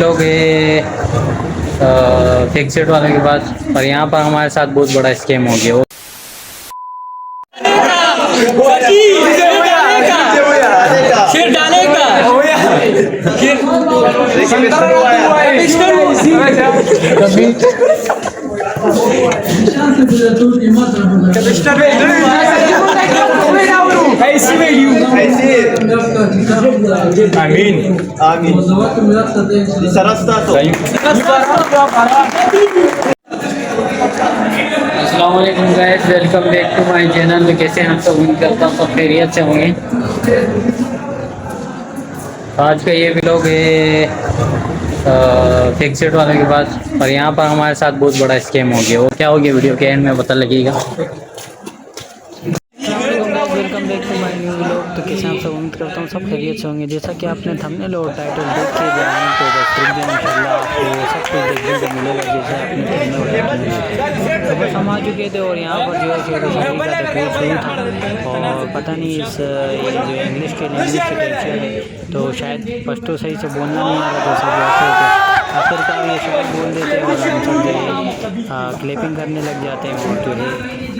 लोग फिक्सेड वाले के पास, और यहाँ पर हमारे साथ बहुत बड़ा स्कैम हो गया। फिर डालेगा अस्सलामुअलैकुम guys, welcome back to my channel. कैसे हैं आप सब? उम्मीद करता हूँ सब खैरियत से होंगे। आज का ये व्लॉग है फिक्सेड वाले के पास, और यहाँ पर हमारे साथ बहुत बड़ा स्कैम हो गया। वो क्या हो गया वीडियो के एंड में पता लगेगा। Welcome back to my new vlog. तो कैसे आप सब? उम्मीद करता हूँ सब खैरियत से होंगे। जैसा कि आपने थंबनेल और टाइटल देख के जाएंगे तो बस इंशाल्लाह आपको सब कुछ देखने को मिलेगा जैसे आपने थंबनेल। तो बस हम आ चुके थे और यहाँ पर जो है शेर शायरी का तकरीर शुरू था, और पता नहीं इस ये जो इंग्लिश के टेंशन है तो शायद पश्तो सही से बोलना नहीं आ रहा था। सब वैसे थे आखिरकार ये शायद बोल देते हैं और हम सब जो है क्लिपिंग करने लग जाते हैं। और जो है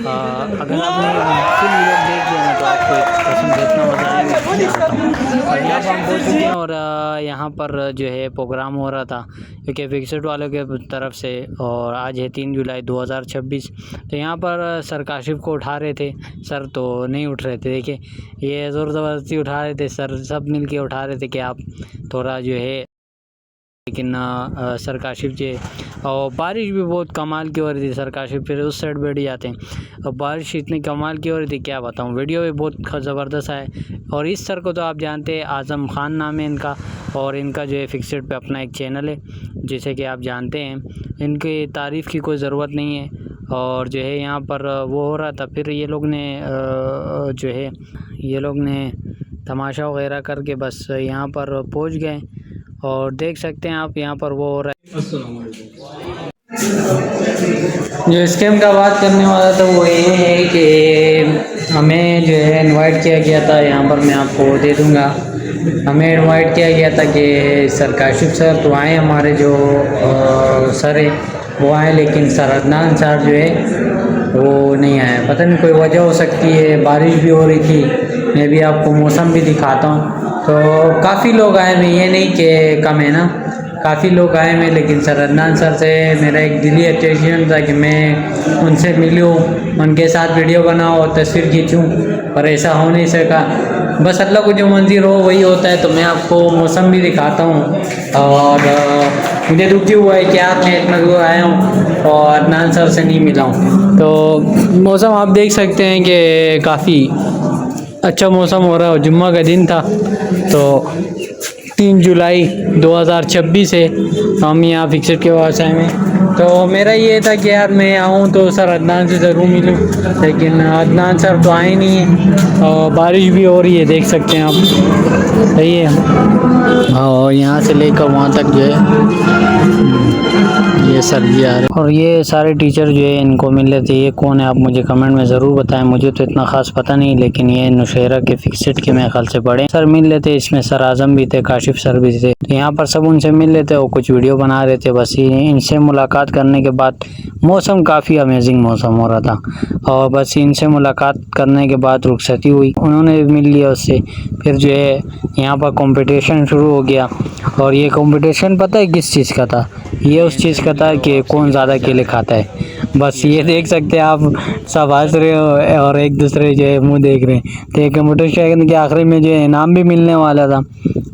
अगर आपने फुल वीडियो देख लिया ना तो आपको एक कसम से इतना मज़ा आएगा। और यहाँ पर हम पहुँच चुके हैं और यहाँ पर जो है प्रोग्राम हो रहा था क्योंकि फिक्सेड वालों के तरफ से, और आज है 3 जुलाई 2026। तो यहाँ पर सर काशिफ को उठा रहे थे, सर तो नहीं उठ रहे थे। देखिए ये ज़ोर ज़बरदस्ती उठा रहे थे, सर सब मिल के उठा रहे थे कि आप थोड़ा जो है, लेकिन सर काशिफ जी, और बारिश भी बहुत कमाल की हो रही थी। सर काशिफ फिर उस साइड बैठ जाते हैं और बारिश इतनी कमाल की हो रही थी क्या बताऊं। वीडियो भी बहुत ज़बरदस्त है। और इस सर को तो आप जानते हैं, आज़म खान नाम है इनका, और इनका जो है फिक्सेड पे अपना एक चैनल है जैसे कि आप जानते हैं। इनकी तारीफ़ की कोई ज़रूरत नहीं है। और जो है यहाँ पर वो हो रहा था, फिर ये लोग ने तमाशा वगैरह करके बस यहाँ पर पहुँच गए, और देख सकते हैं आप यहाँ पर वो हो रहा है। जो स्कैम का बात करने वाला था वो ये है कि हमें जो है इनवाइट किया गया था। यहाँ पर मैं आपको दे दूँगा। हमें इनवाइट किया गया था कि सर काशिफ सर तो आए, हमारे जो सर है वो आए, लेकिन सर अदनान सर जो है वो नहीं आए। पता नहीं कोई वजह हो सकती है, बारिश भी हो रही थी। मैं भी आपको मौसम भी दिखाता हूँ। तो काफ़ी लोग आए हुए, ये नहीं कि कम है ना, काफ़ी लोग आए हुए। लेकिन सर अदनान सर से मेरा एक दिली अटेंशन था कि मैं उनसे मिलूँ, उनके साथ वीडियो बनाऊँ और तस्वीर खींचूँ, पर ऐसा हो नहीं सका। बस अल्लाह को जो मंजूर हो वही होता है। तो मैं आपको मौसम भी दिखाता हूँ, और मुझे दुखी हुआ है कि आज मैं इतना दूर आया हूँ और अदनान सर से नहीं मिला हूँ। तो मौसम आप देख सकते हैं कि काफ़ी अच्छा मौसम हो रहा है। जुम्मा का दिन था, तो 3 जुलाई 2026 है। हम यहाँ फिक्सेड के पास आए हैं। तो मेरा ये था कि यार मैं आऊँ तो सर अदनान से ज़रूर मिलूँ, लेकिन अदनान सर तो आए नहीं हैं, और बारिश भी हो रही है, देख सकते हैं आप। सही है, और यहाँ से लेकर वहाँ तक जो है ये सर जी आ रहे, और ये सारे टीचर जो है इनको मिल रहे थे। ये कौन है आप मुझे कमेंट में ज़रूर बताएं, मुझे तो इतना ख़ास पता नहीं, लेकिन ये नुशैरा के फिक्सेड के मेरे ख्याल से बड़े सर मिल रहे थे। इसमें सर आज़म भी थे, काशिफ सर भी थे। तो यहाँ पर सब उनसे मिल रहे थे और कुछ वीडियो बना रहे थे। बस इनसे मुलाकात करने के बाद मौसम काफ़ी अमेजिंग मौसम हो रहा था, और बस इनसे मुलाकात करने के बाद रुखसती हुई, उन्होंने भी मिल लिया उससे। फिर जो है यहाँ पर कंपटीशन शुरू हो गया, और ये कंपटीशन पता है किस चीज़ का था? ये उस चीज़ का था कि कौन ज़्यादा केले खाता है। बस ये देख सकते हैं आप, सब हंस रहे हो और एक दूसरे जो है मुंह देख रहे हैं। तो ये कंपटीशन के आखिरी में जो है इनाम भी मिलने वाला था।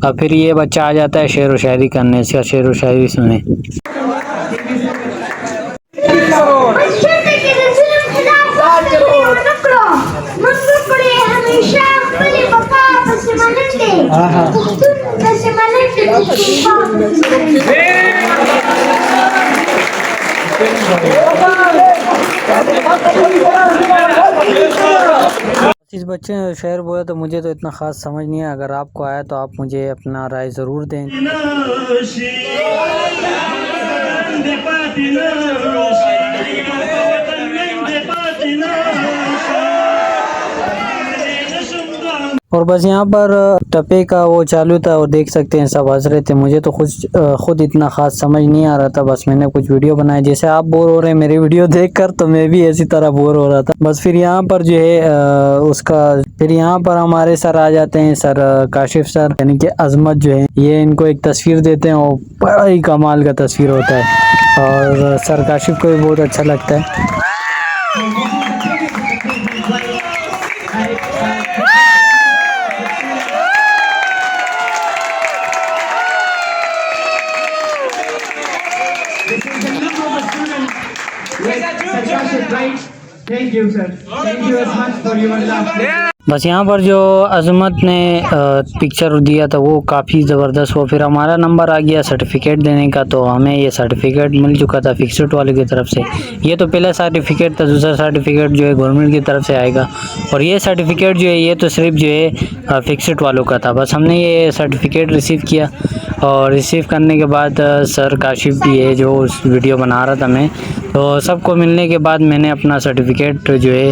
और फिर ये बच्चा आ जाता है शेर व शायरी करने। इसका शेर व शायरी सुने। इस बच्चे ने शेर बोला तो मुझे तो इतना ख़ास समझ नहीं है। अगर आपको आया तो आप मुझे अपना राय ज़रूर दें। और बस यहाँ पर टप्पे का वो चालू था और देख सकते हैं सब हंस रहे थे। मुझे तो खुद इतना खास समझ नहीं आ रहा था, बस मैंने कुछ वीडियो बनाया। जैसे आप बोर हो रहे हैं मेरी वीडियो देखकर, तो मैं भी इसी तरह बोर हो रहा था। बस फिर यहाँ पर जो है फिर यहाँ पर हमारे सर आ जाते हैं, सर काशिफ सर यानी कि अजमत जो है, ये इनको एक तस्वीर देते हैं और बड़ा ही कमाल का तस्वीर होता है और सर काशिफ को भी बहुत अच्छा लगता है। Thank you, sir. Thank you as much for your love. बस यहाँ पर जो अजमत ने पिक्चर दिया था वो काफ़ी ज़बरदस्त हुआ। फिर हमारा नंबर आ गया सर्टिफिकेट देने का, तो हमें ये सर्टिफिकेट मिल चुका था फिक्सड वाले की तरफ से। ये तो पहला सर्टिफिकेट था, दूसरा सर्टिफिकेट जो है गवर्नमेंट की तरफ से आएगा और ये सर्टिफिकेट जो है ये तो सिर्फ जो है फिक्सड वालों का था। बस हमने ये सर्टिफिकेट रिसीव किया और रिसीव करने के बाद सर काशिफ भी है जो उस वीडियो बना रहा था मैं, तो सबको मिलने के बाद मैंने अपना सर्टिफिकेट जो है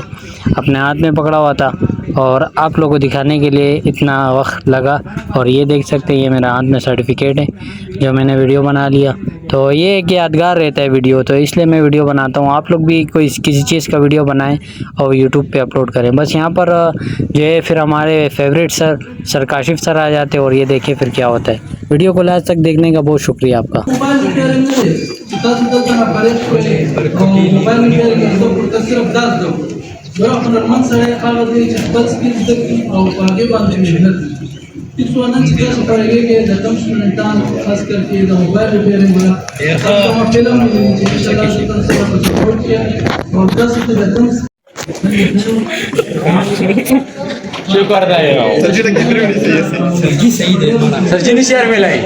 अपने हाथ में पकड़ा हुआ था और आप लोगों को दिखाने के लिए इतना वक्त लगा। और ये देख सकते हैं ये मेरा हाथ में सर्टिफिकेट है जो मैंने वीडियो बना लिया। तो ये एक यादगार रहता है वीडियो, तो इसलिए मैं वीडियो बनाता हूँ। आप लोग भी कोई किसी चीज़ का वीडियो बनाएं और यूट्यूब पे अपलोड करें। बस यहाँ पर जो है फिर हमारे फेवरेट सर काशिफ सर आ जाते हैं और ये देखिए फिर क्या होता है। वीडियो को लास्ट तक देखने का बहुत शुक्रिया आपका। सर्जनी शेयर मिलाई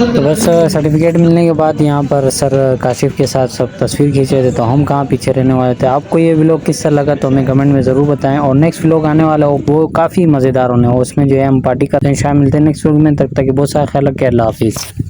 तो बस सर्टिफिकेट मिलने के बाद यहाँ पर सर काशिफ के साथ सब तस्वीर खींचे थे, तो हम कहाँ पीछे रहने वाले थे। आपको ये व्लॉग किससा लगा तो हमें कमेंट में ज़रूर बताएं। और नेक्स्ट व्लॉग आने वाला हो वो काफ़ी मज़ेदार होने हो, उसमें जो है हम पार्टी करते हैं। शामिल मिलते हैं नेक्स्ट व्लॉग में, तब तक बहुत सारा ख्याल रखें। अल्लाह हाफिज़।